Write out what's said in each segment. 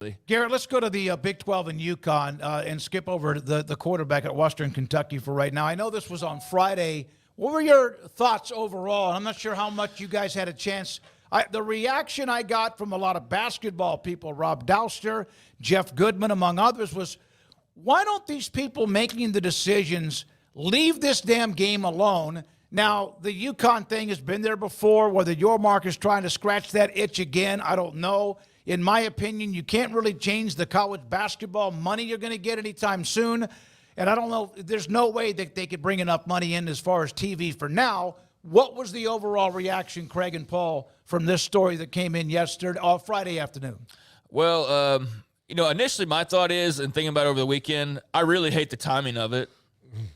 healthy. Garrett, let's go to the Big 12 and UConn and skip over the quarterback at Western Kentucky for right now. I know this was on Friday. What were your thoughts overall? I'm not sure how much you guys had a chance. The reaction I got from a lot of basketball people, Rob Douster, Jeff Goodman, among others, was, why don't these people making the decisions leave this damn game alone? Now, the UConn thing has been there before. Whether Yormark is trying to scratch that itch again, I don't know. In my opinion, you can't really change the college basketball money you're going to get anytime soon. And I don't know, there's no way that they could bring enough money in as far as TV for now. What was the overall reaction, Craig and Paul, from this story that came in Friday afternoon? Well, initially my thought is, and thinking about it over the weekend, I really hate the timing of it.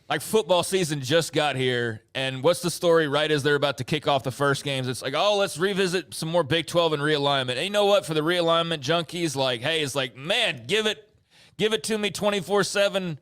Like, football season just got here, and what's the story right as they're about to kick off the first games? It's like, oh, let's revisit some more Big 12 and realignment. And you know what? For the realignment junkies, like, hey, it's like, man, give it to me 24/7,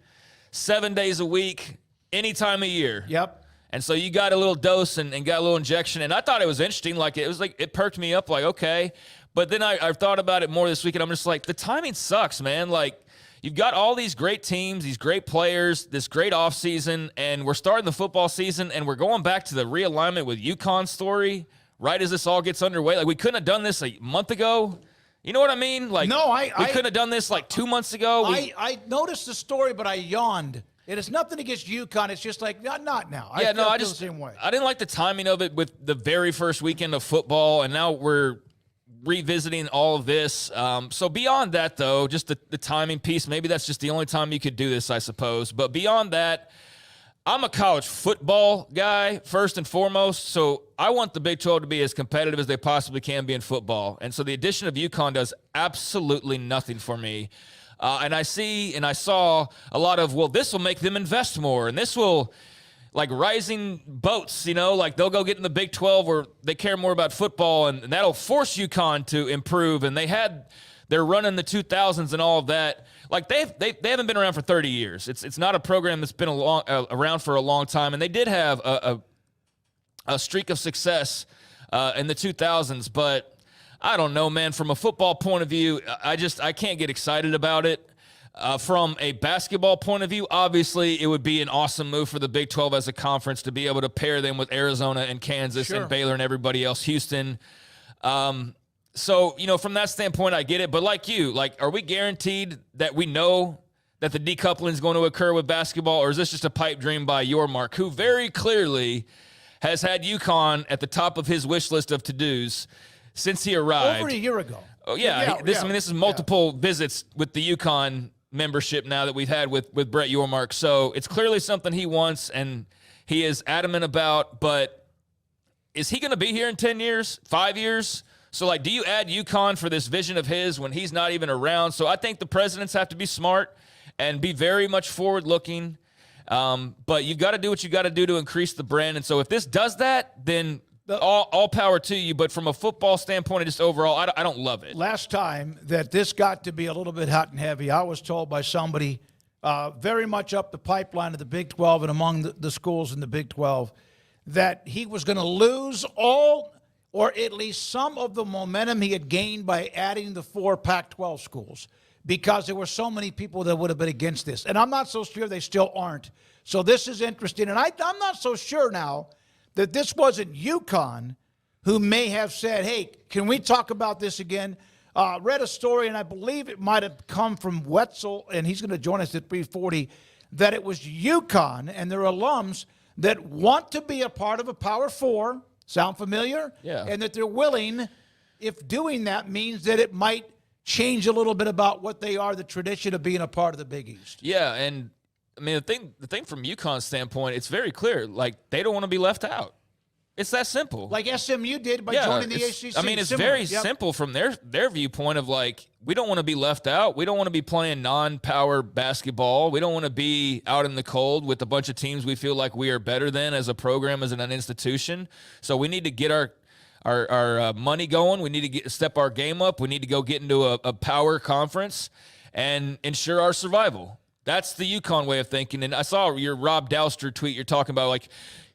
7 days a week, any time of year. Yep. And so you got a little dose and got a little injection, and I thought it was interesting. Like, it perked me up, like, okay. But then I've thought about it more this week, and I'm just like, the timing sucks, man. Like, you've got all these great teams, these great players, this great offseason, and we're starting the football season, and we're going back to the realignment with UConn story right as this all gets underway. Like, we couldn't have done this a month ago. You know what I mean? Like, no, we couldn't have done this like 2 months ago. I noticed the story, but I yawned. It is nothing against UConn. It's just like, not now. Yeah, I feel the same way. I didn't like the timing of it with the very first weekend of football, and now we're revisiting all of this. So beyond that, though, just the timing piece, maybe that's just the only time you could do this, I suppose. But beyond that, I'm a college football guy, first and foremost, so I want the Big 12 to be as competitive as they possibly can be in football. And so the addition of UConn does absolutely nothing for me. And I saw a lot of, well, this will make them invest more, and this will, like, rising boats, like they'll go get in the Big 12 where they care more about football, and that'll force UConn to improve. And they're running the 2000s and all of that. Like, they haven't been around for 30 years. It's not a program that's been around for a long time, and they did have a streak of success in the 2000s, but I don't know, man. From a football point of view, I can't get excited about it. From a basketball point of view, obviously it would be an awesome move for the Big 12 as a conference to be able to pair them with Arizona and Kansas and Baylor and everybody else, Houston. So, from that standpoint, I get it. But like you, are we guaranteed that we know that the decoupling is going to occur with basketball, or is this just a pipe dream by Yormark, who very clearly has had UConn at the top of his wish list of to-dos since he arrived? Over a year ago. Oh, yeah. This is multiple visits with the UConn membership now that we've had with Brett Yormark. So it's clearly something he wants and he is adamant about. But is he going to be here in 10 years, 5 years? So, do you add UConn for this vision of his when he's not even around? So I think the presidents have to be smart and be very much forward-looking. But you've got to do what you got to do to increase the brand. And so if this does that, then all power to you. But from a football standpoint, just overall, I don't love it. Last time that this got to be a little bit hot and heavy, I was told by somebody very much up the pipeline of the Big 12 and among the schools in the Big 12 that he was going to lose all or at least some of the momentum he had gained by adding the 4 Pac-12 schools because there were so many people that would have been against this. And I'm not so sure they still aren't. So this is interesting. And I'm not so sure now that this wasn't UConn who may have said, hey, can we talk about this again? Read a story, and I believe it might have come from Wetzel, and he's going to join us at 3:40, that it was UConn and their alums that want to be a part of a Power 4. Sound familiar? Yeah. And that they're willing, if doing that means that it might change a little bit about what they are, the tradition of being a part of the Big East. Yeah, and I mean, the thing from UConn's standpoint, it's very clear. They don't want to be left out. It's that simple. Like SMU did by joining the ACC. I mean, it's very simple from their viewpoint of we don't want to be left out. We don't want to be playing non-power basketball. We don't want to be out in the cold with a bunch of teams we feel like we are better than as a program, as an institution. So we need to get our money going. We need to step our game up. We need to go get into a power conference and ensure our survival. That's the UConn way of thinking. And I saw your Rob Douster tweet. You're talking about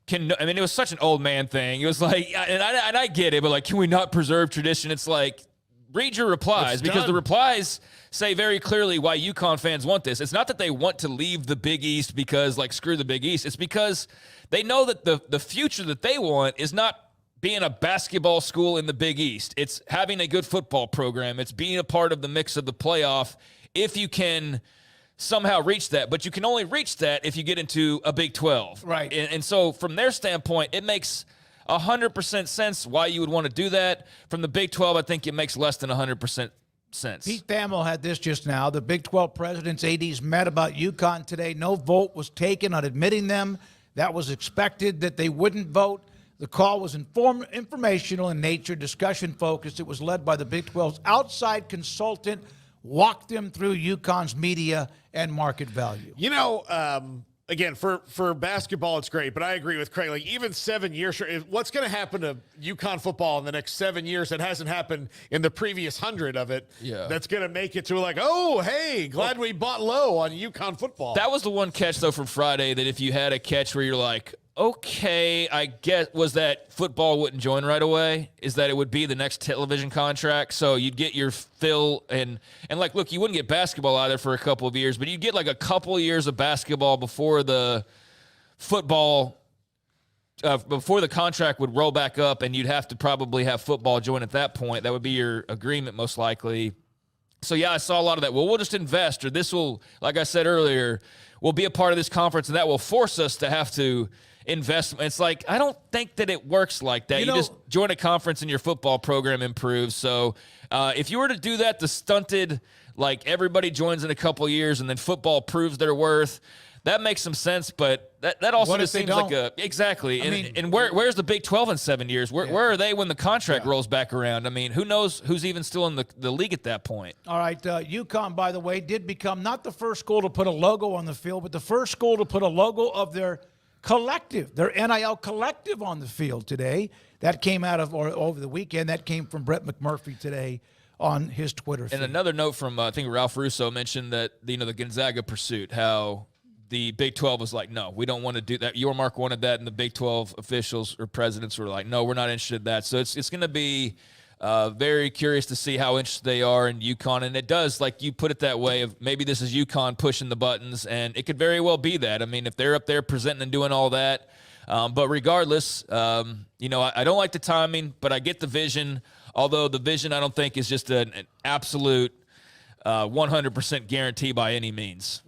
it was such an old man thing. It was and I get it, but can we not preserve tradition? It's read your replies, because the replies say very clearly why UConn fans want this. It's not that they want to leave the Big East because, like, screw the Big East. It's because they know that the future that they want is not being a basketball school in the Big East. It's having a good football program. It's being a part of the mix of the playoff if you can somehow reach that. But you can only reach that if you get into a Big 12. Right. And so from their standpoint, it makes 100% sense why you would want to do that. From the Big 12, I think it makes less than 100% sense. Pete Thamel had this just now. The Big 12 presidents, ADs met about UConn today. No vote was taken on admitting them. That was expected that they wouldn't vote. The call was informational in nature, discussion-focused. It was led by the Big 12's outside consultant, walked them through UConn's media and market value. You know, again, for basketball, it's great, but I agree with Craig. Like, even 7 years, what's going to happen to UConn football in the next 7 years that hasn't happened in the previous 100 of it? Yeah. That's going to make it to, like, oh, hey, glad we bought low on UConn football. That was the one catch, though, from Friday, that if you had a catch where you're like, okay, I get, was that football wouldn't join right away, is that it would be the next television contract. So you'd get your fill, and like, look, you wouldn't get basketball either for a couple of years, but you'd get like a couple of years of basketball before the football, before the contract would roll back up, and you'd have to probably have football join at that point. That would be your agreement most likely. So, yeah, I saw a lot of that. Well, we'll just invest, or this will, like I said earlier, we'll be a part of this conference, and that will force us to have to invest. It's like, I don't think that it works like that. You just join a conference and your football program improves. So if you were to do that, the stunted, like, everybody joins in a couple years and then football proves their worth, that makes some sense, but that also just seems like exactly. And where's the Big 12 in 7 years? Where are they when the contract rolls back around? I mean, who knows who's even still in the league at that point? All right, UConn, by the way, did become not the first school to put a logo on the field, but the first school to put a logo of their collective, their NIL collective, on the field today. That came out of, or over the weekend, that came from Brett McMurphy today on his Twitter feed. And another note from, I think Ralph Russo mentioned that, the Gonzaga pursuit, how the Big 12 was like, no, we don't want to do that. Yormark wanted that, and the Big 12 officials or presidents were like, no, we're not interested in that. So it's going to be very curious to see how interested they are in UConn. And it does, like you put it that way, of maybe this is UConn pushing the buttons, and it could very well be that. I mean, if they're up there presenting and doing all that. But regardless, I don't like the timing, but I get the vision, although the vision I don't think is just an absolute 100% guarantee by any means.